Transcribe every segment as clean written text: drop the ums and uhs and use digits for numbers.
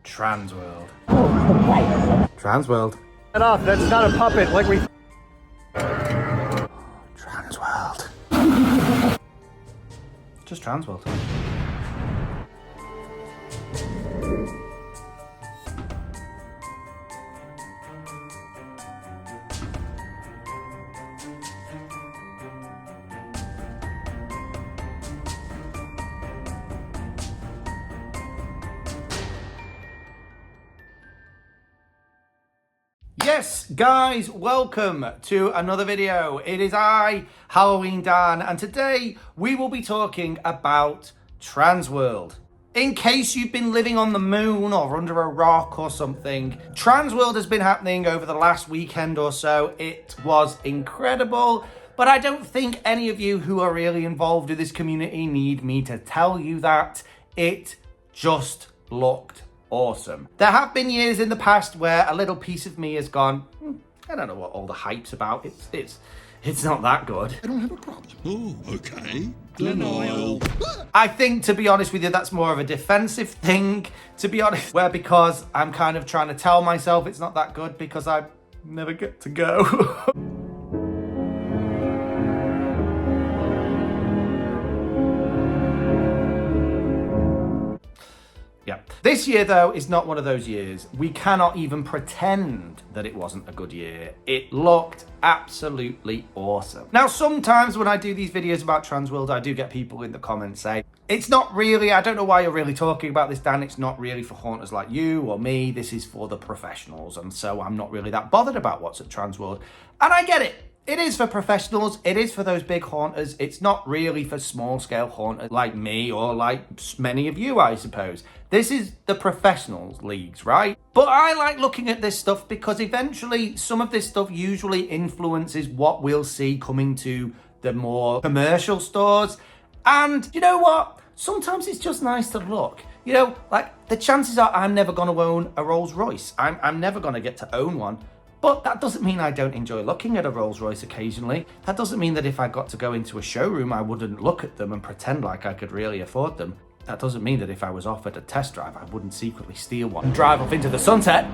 Transworld. Transworld. Get off, that's not a puppet like we... Transworld. Just Transworld. Yes, guys, welcome to another video. It is I, Halloween Dan, and today we will be talking about Transworld. In case you've been living on the moon or under a rock or something, Transworld has been happening over the last weekend or so. It was incredible, but I don't think any of you who are really involved in this community need me to tell you that. It just looked awesome. There have been years in the past where a little piece of me has gone, I don't know what all the hype's about. It's not that good. I don't have a problem. Oh, okay. Denial. I think, to be honest with you, that's more of a defensive thing, to be honest, where because I'm kind of trying to tell myself it's not that good because I never get to go. Yeah. This year, though, is not one of those years. We cannot even pretend that it wasn't a good year. It looked absolutely awesome. Now, sometimes when I do these videos about Transworld, I do get people in the comments say, it's not really, I don't know why you're really talking about this, Dan. It's not really for haunters like you or me. This is for the professionals. And so I'm not really that bothered about what's at Transworld. And I get it. It is for professionals. It is for those big haunters. It's not really for small scale haunters like me or like many of you, I suppose. This is the professionals leagues, right? But I like looking at this stuff because eventually some of this stuff usually influences what we'll see coming to the more commercial stores. And you know what? Sometimes it's just nice to look. You know, like the chances are I'm never going to own a Rolls Royce. I'm never going to get to own one. But that doesn't mean I don't enjoy looking at a Rolls Royce occasionally. That doesn't mean that if I got to go into a showroom, I wouldn't look at them and pretend like I could really afford them. That doesn't mean that if I was offered a test drive, I wouldn't secretly steal one and drive off into the sunset.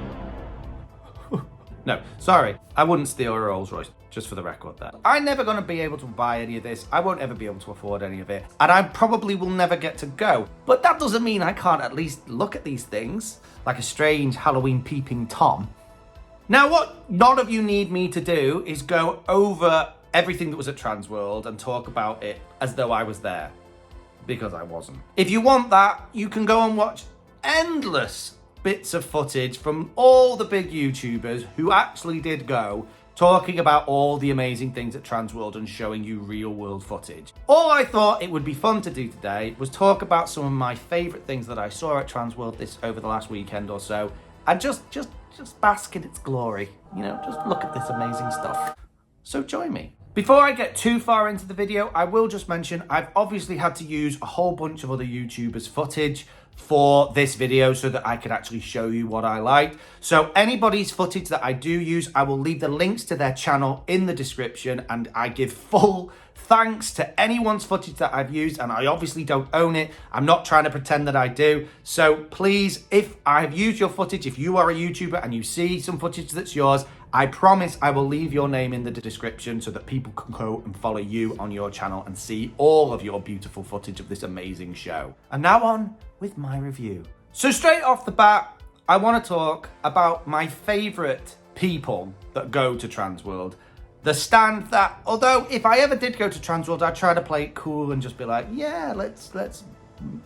No, sorry, I wouldn't steal a Rolls Royce, just for the record there. I'm never going to be able to buy any of this. I won't ever be able to afford any of it. And I probably will never get to go. But that doesn't mean I can't at least look at these things like a strange Halloween peeping Tom. Now, what none of you need me to do is go over everything that was at Transworld and talk about it as though I was there, because I wasn't. If you want that, you can go and watch endless bits of footage from all the big YouTubers who actually did go, talking about all the amazing things at Transworld and showing you real world footage. All I thought it would be fun to do today was talk about some of my favorite things that I saw at Transworld over the last weekend or so, and just bask in its glory. You know, just look at this amazing stuff. So join me. Before I get too far into the video, I will just mention I've obviously had to use a whole bunch of other YouTubers' footage for this video so that I could actually show you what I liked. So anybody's footage that I do use, I will leave the links to their channel in the description, and I give full thanks to anyone's footage that I've used, and I obviously don't own it. I'm not trying to pretend that I do. So please, if I've used your footage, if you are a YouTuber and you see some footage that's yours, I promise I will leave your name in the description so that people can go and follow you on your channel and see all of your beautiful footage of this amazing show. And now on with my review. So straight off the bat, I want to talk about my favorite people that go to Transworld. The stand that, although if I ever did go to Transworld, I'd try to play it cool and just be like, yeah, let's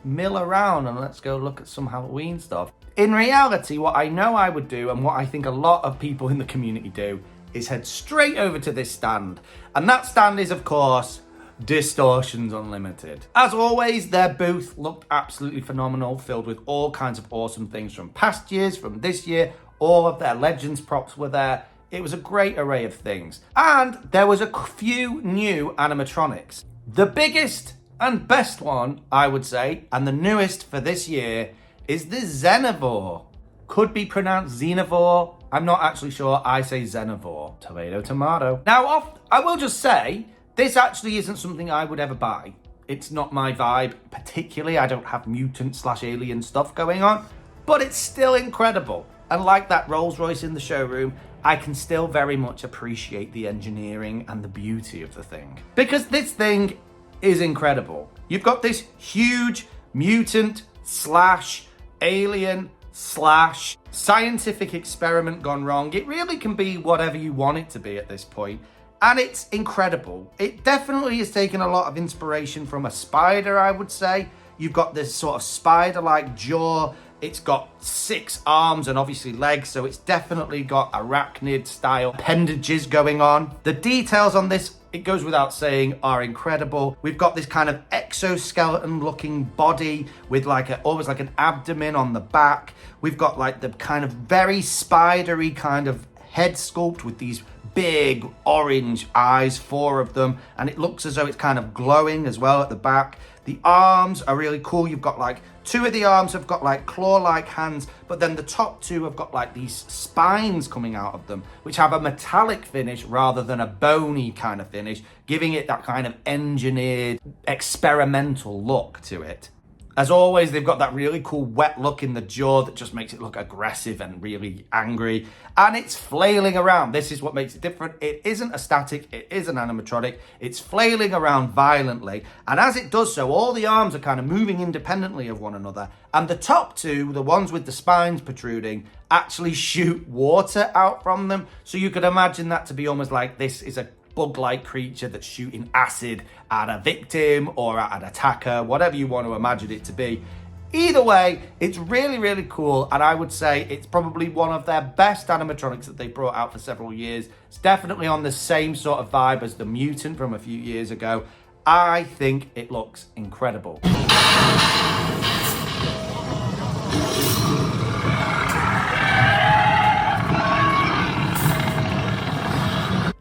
mill around and let's go look at some Halloween stuff. In reality, what I know I would do, and what I think a lot of people in the community do, is head straight over to this stand. And that stand is, of course, Distortions Unlimited. As always, their booth looked absolutely phenomenal, filled with all kinds of awesome things from past years, from this year. All of their Legends props were there. It was a great array of things. And there was a few new animatronics. The biggest and best one, I would say, and the newest for this year, is the Xenovore. Could be pronounced Xenovore. I'm not actually sure. I say Xenovore. Tomato, tomato. Now, I will just say, this actually isn't something I would ever buy. It's not my vibe particularly. I don't have mutant / alien stuff going on. but it's still incredible. And like that Rolls Royce in the showroom, I can still very much appreciate the engineering and the beauty of the thing. Because this thing is incredible. You've got this huge mutant slash alien slash scientific experiment gone wrong. It really can be whatever you want it to be at this point. And it's incredible. It definitely has taken a lot of inspiration from a spider, I would say. You've got this sort of spider-like jaw. It's got 6 arms and obviously legs, so it's definitely got arachnid-style appendages going on. The details on this, it goes without saying, are incredible. We've got this kind of exoskeleton-looking body with almost like an abdomen on the back. We've got like the kind of very spidery kind of head sculpt with these big orange eyes, 4 of them, and it looks as though it's kind of glowing as well at the back. The arms are really cool. You've got like 2 of the arms have got like claw-like hands, but then the top 2 have got like these spines coming out of them, which have a metallic finish rather than a bony kind of finish, giving it that kind of engineered, experimental look to it. As always, they've got that really cool wet look in the jaw that just makes it look aggressive and really angry. And it's flailing around. This is what makes it different. It isn't a static, it is an animatronic. It's flailing around violently. And as it does so, all the arms are kind of moving independently of one another. And the top 2, the ones with the spines protruding, actually shoot water out from them. So you could imagine that to be almost like this is a bug-like creature that's shooting acid at a victim or at an attacker, whatever you want to imagine it to be. Either way, it's really, really cool, and I would say it's probably one of their best animatronics that they brought out for several years. It's definitely on the same sort of vibe as the Mutant from a few years ago. I think it looks incredible.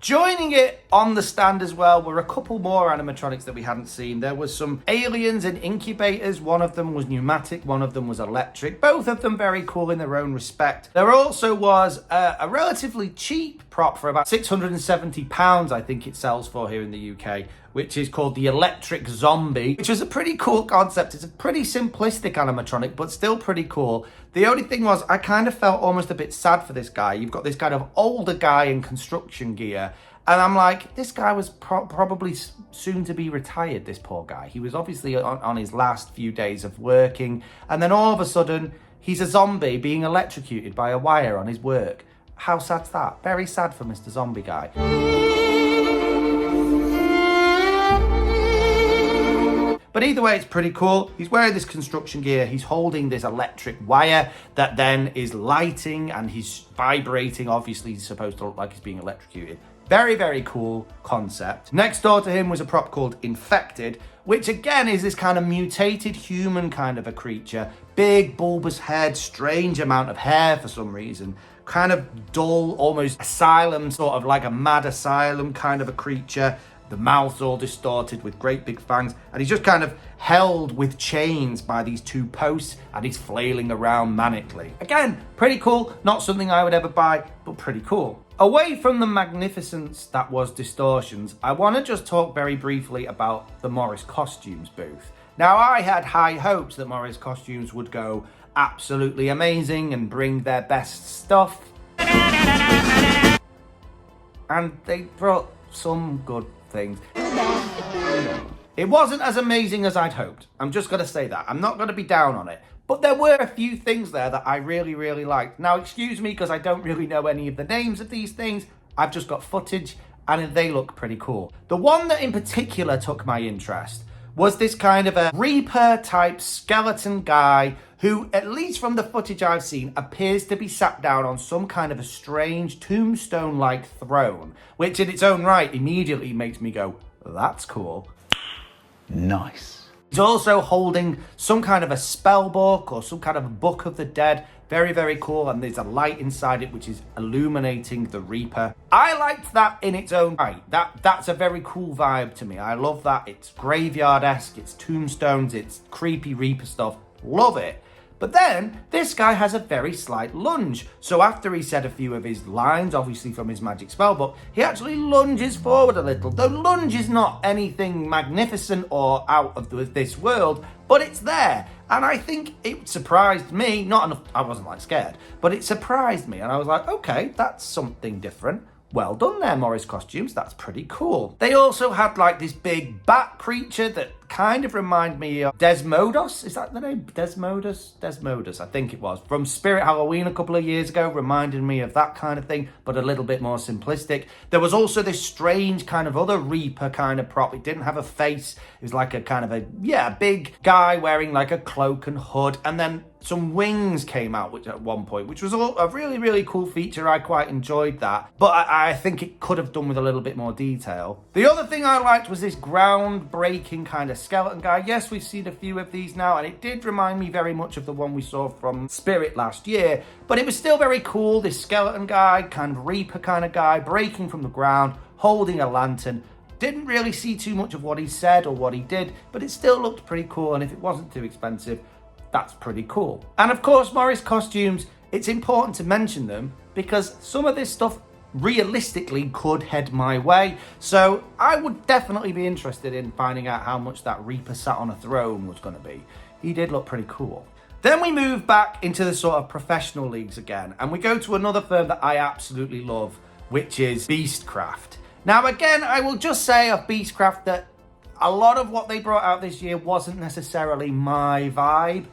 Joining it on the stand as well were a couple more animatronics that we hadn't seen. There was some aliens and incubators. One of them was pneumatic, one of them was electric. Both of them very cool in their own respect. There also was a relatively cheap prop for about £670, I think it sells for here in the UK, which is called the Electric Zombie, which was a pretty cool concept. It's a pretty simplistic animatronic, but still pretty cool. The only thing was, I kind of felt almost a bit sad for this guy. You've got this kind of older guy in construction gear, and I'm like, this guy was probably soon to be retired, this poor guy. He was obviously on his last few days of working, and then all of a sudden, he's a zombie being electrocuted by a wire on his work. How sad's that? Very sad for Mr. Zombie Guy. But either way, it's pretty cool. He's wearing this construction gear. He's holding this electric wire that then is lighting and he's vibrating. Obviously, he's supposed to look like he's being electrocuted. Very, very cool concept. Next door to him was a prop called Infected, which again is this kind of mutated human kind of a creature. Big, bulbous head, strange amount of hair for some reason. Kind of dull, almost asylum, sort of like a mad asylum kind of a creature. The mouth's all distorted with great big fangs, and he's just kind of held with chains by these 2 posts, and he's flailing around manically. Again, pretty cool. Not something I would ever buy, but pretty cool. Away from the magnificence that was Distortions, I want to just talk very briefly about the Morris Costumes booth. Now, I had high hopes that Morris Costumes would go absolutely amazing and bring their best stuff. And they brought some good things. It wasn't as amazing as I'd hoped. I'm just going to say that. I'm not going to be down on it. But there were a few things there that I really, really liked. Now, excuse me, because I don't really know any of the names of these things. I've just got footage, and they look pretty cool. The one that in particular took my interest was this kind of a Reaper-type skeleton guy who, at least from the footage I've seen, appears to be sat down on some kind of a strange tombstone-like throne, which in its own right immediately makes me go, that's cool. Nice. He's also holding some kind of a spell book or some kind of a book of the dead. Very, very cool. And there's a light inside it which is illuminating the Reaper. I liked that in its own right. That's a very cool vibe to me. I love that. It's graveyard-esque, it's tombstones, it's creepy Reaper stuff. Love it. But then, this guy has a very slight lunge. So after he said a few of his lines, obviously from his magic spellbook, he actually lunges forward a little. The lunge is not anything magnificent or out of this world, but it's there. And I think it surprised me, not enough, I wasn't like scared, but it surprised me. And I was like, okay, that's something different. Well done there, Morris Costumes. That's pretty cool. They also had like this big bat creature that kind of reminded me of Desmodus. Is that the name? Desmodus? Desmodus, I think it was. From Spirit Halloween a couple of years ago, reminded me of that kind of thing, but a little bit more simplistic. There was also this strange kind of other Reaper kind of prop. It didn't have a face. It was like a kind of a big guy wearing like a cloak and hood. And then some wings came out at one point, which was a really, really cool feature. I quite enjoyed that. But I think it could have done with a little bit more detail. The other thing I liked was this groundbreaking kind of skeleton guy. Yes, we've seen a few of these now, and it did remind me very much of the one we saw from Spirit last year. But it was still very cool. This skeleton guy, kind of Reaper kind of guy, breaking from the ground, holding a lantern. Didn't really see too much of what he said or what he did, but it still looked pretty cool. And if it wasn't too expensive, that's pretty cool. And of course, Morris Costumes, it's important to mention them because some of this stuff realistically could head my way. So I would definitely be interested in finding out how much that Reaper sat on a throne was going to be. He did look pretty cool. Then we move back into the sort of professional leagues again, and we go to another firm that I absolutely love, which is Beastcraft. Now again, I will just say of Beastcraft that a lot of what they brought out this year wasn't necessarily my vibe.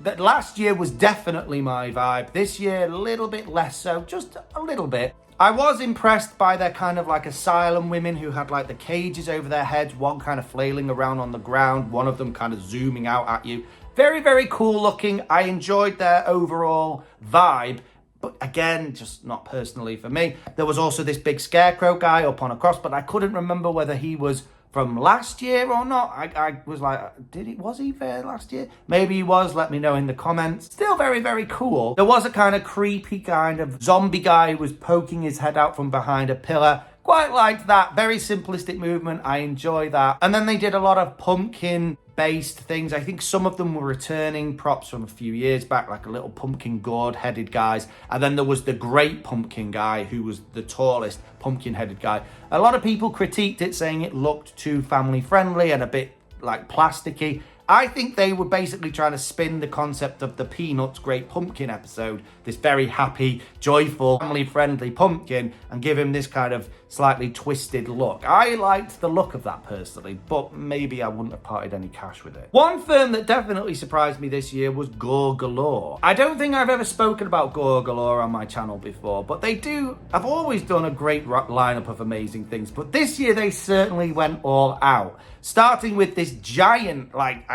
That last year was definitely my vibe. This year, a little bit less so, just a little bit. I was impressed by their kind of like asylum women who had like the cages over their heads, one kind of flailing around on the ground, one of them kind of zooming out at you. Very, very cool looking. I enjoyed their overall vibe, but again, just not personally for me. There was also this big scarecrow guy up on a cross, but I couldn't remember whether he was from last year or not. I was like, was he there last year? Maybe he was, let me know in the comments. Still very, very cool. There was a kind of creepy kind of zombie guy who was poking his head out from behind a pillar. Quite liked that, very simplistic movement, I enjoy that. And then they did a lot of pumpkin based things. I think some of them were returning props from a few years back, like a little pumpkin gourd headed guys. And then there was the great pumpkin guy who was the tallest pumpkin headed guy. A lot of people critiqued it, saying it looked too family friendly and a bit like plasticky. I think they were basically trying to spin the concept of the Peanuts Great Pumpkin episode, this very happy, joyful, family-friendly pumpkin, and give him this kind of slightly twisted look. I liked the look of that personally, but maybe I wouldn't have parted any cash with it. One firm that definitely surprised me this year was Gore Galore. I don't think I've ever spoken about Gore Galore on my channel before, but I've always done a great lineup of amazing things, but this year they certainly went all out. Starting with this giant, like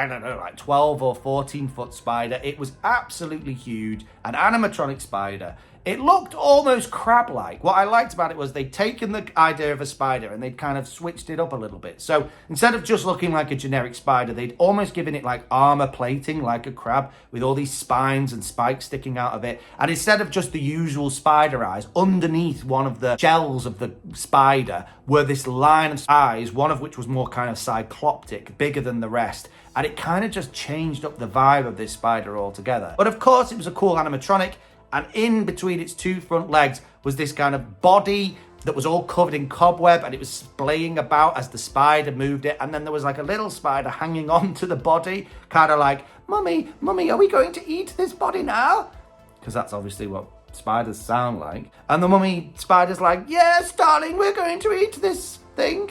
12 or 14 foot spider. It was absolutely huge, an animatronic spider. It looked almost crab-like. What I liked about it was they'd taken the idea of a spider and they'd kind of switched it up a little bit. So instead of just looking like a generic spider, they'd almost given it like armor plating, like a crab, with all these spines and spikes sticking out of it. And instead of just the usual spider eyes, underneath one of the shells of the spider were this line of eyes, one of which was more kind of cycloptic, bigger than the rest. And it kind of just changed up the vibe of this spider altogether. But of course, it was a cool animatronic. And in between its two front legs was this kind of body that was all covered in cobweb, and it was splaying about as the spider moved it. And then there was like a little spider hanging on to the body, kind of like, Mummy, are we going to eat this body now? Because that's obviously what spiders sound like. And the mummy spider's like, yes, darling, we're going to eat this thing.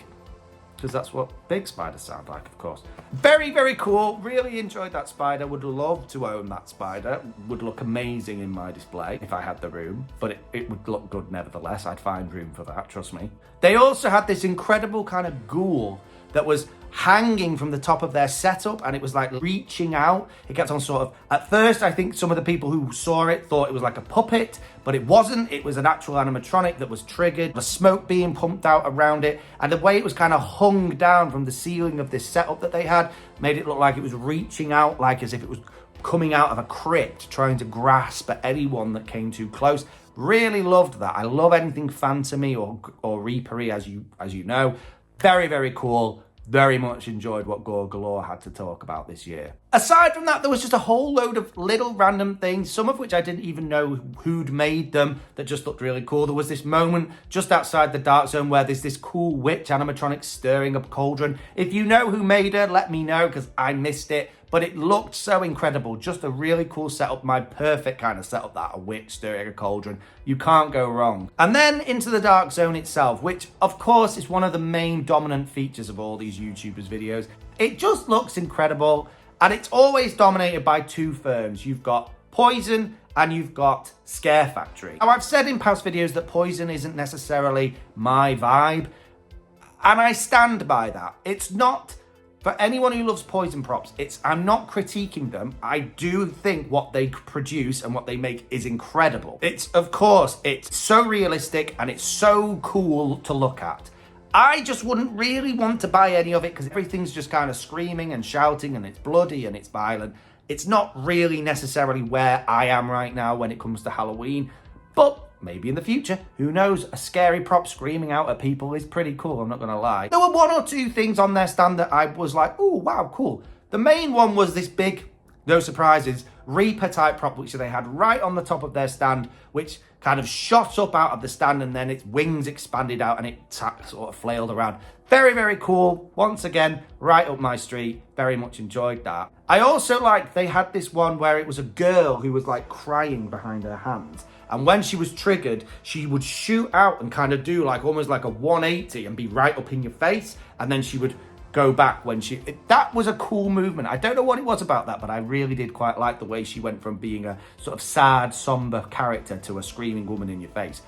Because that's what big spiders sound like, of course. Very, very cool. Really enjoyed that spider. Would love to own that spider. Would look amazing in my display if I had the room. But it would look good nevertheless. I'd find room for that, trust me. They also had this incredible kind of ghoul that was hanging from the top of their setup, and it was like reaching out. It kept on sort of, at first I think some of the people who saw it thought it was like a puppet, but it wasn't. It was an actual animatronic that was triggered, the smoke being pumped out around it, and the way it was kind of hung down from the ceiling of this setup that they had made it look like it was reaching out, like as if it was coming out of a crypt, trying to grasp at anyone that came too close. Really loved that. I love anything phantomy or reapery, as you know. Very, very cool. Very much enjoyed what Gore Galore had to talk about this year. Aside from that, there was just a whole load of little random things, some of which I didn't even know who'd made them, that just looked really cool. There was this moment just outside the Dark Zone where there's this cool witch animatronic stirring up a cauldron. If you know who made her, let me know, because I missed it. But it looked so incredible. Just a really cool setup, my perfect kind of setup, that a witch stirring a cauldron. You can't go wrong. And then into the Dark Zone itself, which of course is one of the main dominant features of all these YouTubers' videos. It just looks incredible. And it's always dominated by two firms. You've got Poison and you've got Scare Factory. Now, I've said in past videos that Poison isn't necessarily my vibe, and I stand by that. It's not, for anyone who loves Poison props, I'm not critiquing them. I do think what they produce and what they make is incredible. Of course, it's so realistic and it's so cool to look at. I just wouldn't really want to buy any of it because everything's just kind of screaming and shouting and it's bloody and it's violent. It's not really necessarily where I am right now when it comes to Halloween, but maybe in the future, who knows? A scary prop screaming out at people is pretty cool, I'm not gonna lie. There were one or two things on their stand that I was like, oh wow, cool. The main one was this big, no surprises, Reaper type prop which they had right on the top of their stand, which kind of shot up out of the stand and then its wings expanded out and it sort of flailed around. Very, very cool. Once again, right up my street. Very much enjoyed that. I also liked they had this one where it was a girl who was like crying behind her hands. And when she was triggered, she would shoot out and kind of do like almost like a 180 and be right up in your face. And then she would go back when that was a cool movement. I don't know what it was about that, but I really did quite like the way she went from being a sort of sad, somber character to a screaming woman in your face.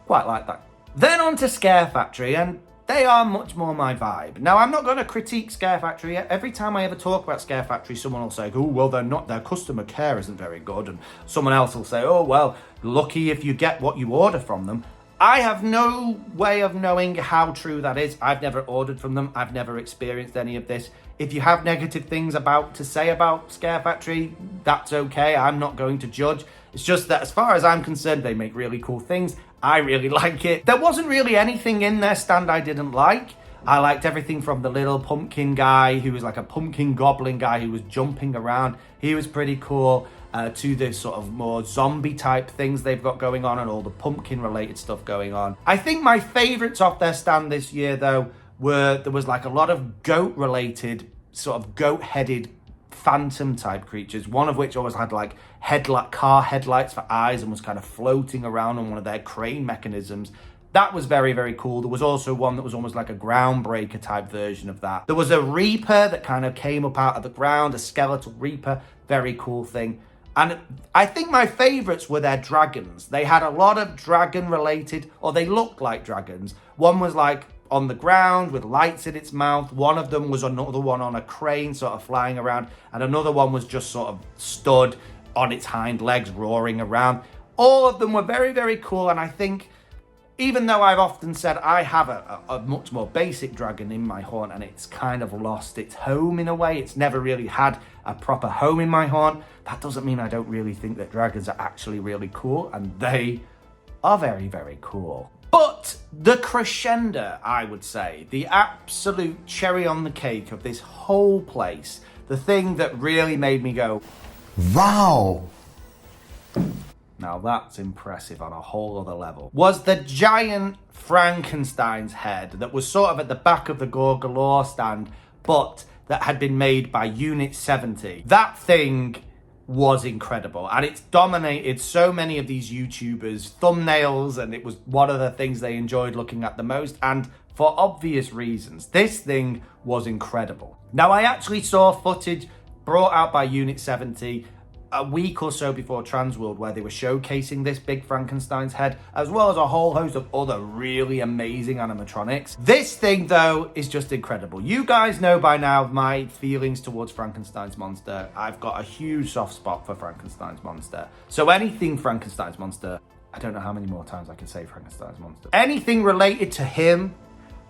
Quite like that. Then on to Scare Factory, and they are much more my vibe. Now, I'm not going to critique Scare Factory. Every time I ever talk about Scare Factory, someone will say, oh, well, their customer care isn't very good. And someone else will say, oh, well, lucky if you get what you order from them. I have no way of knowing how true that is. I've never ordered from them. I've never experienced any of this. If you have negative things to say about Scare Factory, that's okay. I'm not going to judge. It's just that as far as I'm concerned, they make really cool things. I really like it. There wasn't really anything in their stand I didn't like. I liked everything from the little pumpkin guy who was like a pumpkin goblin guy who was jumping around. He was pretty cool. To the sort of more zombie type things they've got going on and all the pumpkin related stuff going on. I think my favorites off their stand this year though there was like a lot of goat related, sort of goat headed phantom type creatures, one of which always had like car headlights for eyes and was kind of floating around on one of their crane mechanisms. That was very, very cool. There was also one that was almost like a groundbreaker type version of that. There was a Reaper that kind of came up out of the ground, a skeletal Reaper, very cool thing. And I think my favorites were their dragons. They had a lot of dragon related, or they looked like dragons. One was like on the ground with lights in its mouth. One of them was another one on a crane sort of flying around. And another one was just sort of stood on its hind legs roaring around. All of them were very, very cool. And I think even though I've often said I have a much more basic dragon in my haunt and it's kind of lost its home in a way, it's never really had a proper home in my haunt, that doesn't mean I don't really think that dragons are actually really cool, and they are very, very cool. But the crescendo, I would say, the absolute cherry on the cake of this whole place, the thing that really made me go, wow! Now that's impressive on a whole other level, was the giant Frankenstein's head that was sort of at the back of the Gore Galore stand, but that had been made by Unit 70. That thing was incredible, and it's dominated so many of these YouTubers' thumbnails, and it was one of the things they enjoyed looking at the most, and for obvious reasons. This thing was incredible. Now, I actually saw footage brought out by Unit 70 a week or so before Transworld where they were showcasing this big Frankenstein's head, as well as a whole host of other really amazing animatronics. This thing, though, is just incredible. You guys know by now my feelings towards Frankenstein's monster. I've got a huge soft spot for Frankenstein's monster. So anything Frankenstein's monster, I don't know how many more times I can say Frankenstein's monster. Anything related to him,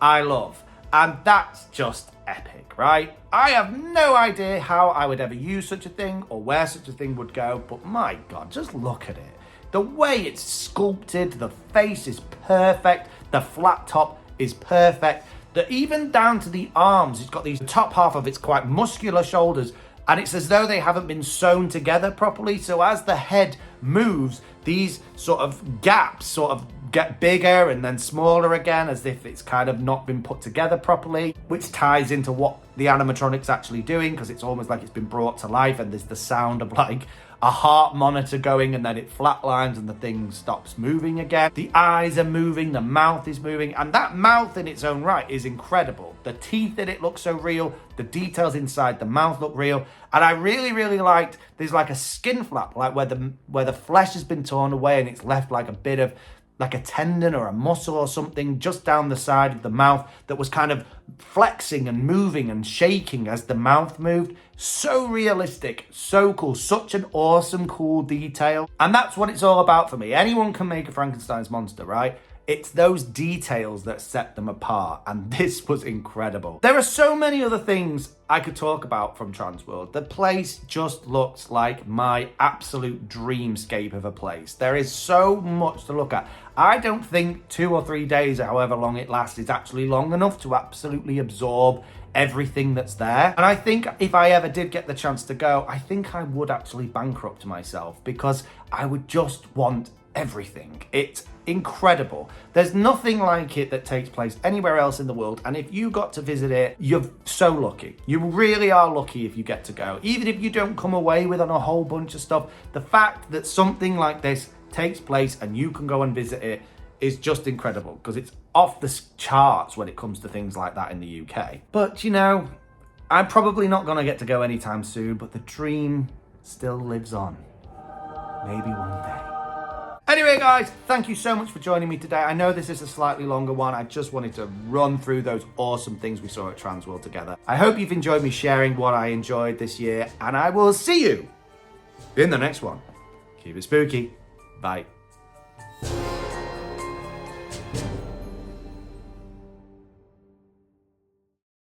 I love. And that's just epic, right? I have no idea how I would ever use such a thing or where such a thing would go, but my God, just look at it. The way it's sculpted, the face is perfect, the flat top is perfect, even down to the arms, it's got these, the top half of its quite muscular shoulders And it's as though they haven't been sewn together properly. So as the head moves, these sort of gaps sort of get bigger and then smaller again, as if it's kind of not been put together properly, which ties into what the animatronic's actually doing, because it's almost like it's been brought to life, and there's the sound of like a heart monitor going, and then it flatlines and the thing stops moving again. The eyes are moving, the mouth is moving, and that mouth in its own right is incredible. The teeth in it look so real, the details inside the mouth look real, and I really liked, there's like a skin flap, like where the flesh has been torn away and it's left like a bit of like a tendon or a muscle or something just down the side of the mouth that was kind of flexing and moving and shaking as the mouth moved. So realistic, so cool, such an awesome, cool detail. And that's what it's all about for me. Anyone can make a Frankenstein's monster, right? It's those details that set them apart, and this was incredible. There are so many other things I could talk about from Transworld. The place just looks like my absolute dreamscape of a place. There is so much to look at. I don't think 2 or 3 days, or however long it lasts, is actually long enough to absolutely absorb everything that's there. And I think if I ever did get the chance to go, I think I would actually bankrupt myself, because I would just want everything. It's incredible. There's nothing like it that takes place anywhere else in the world, and if you got to visit it, you're so lucky. You really are lucky if you get to go. Even if you don't come away with a whole bunch of stuff, the fact that something like this takes place and you can go and visit it is just incredible, because it's off the charts when it comes to things like that in the UK. But you know, I'm probably not gonna get to go anytime soon, but the dream still lives on. Maybe one day. Anyway, guys, thank you so much for joining me today. I know this is a slightly longer one. I just wanted to run through those awesome things we saw at Transworld together. I hope you've enjoyed me sharing what I enjoyed this year, and I will see you in the next one. Keep it spooky. Bye.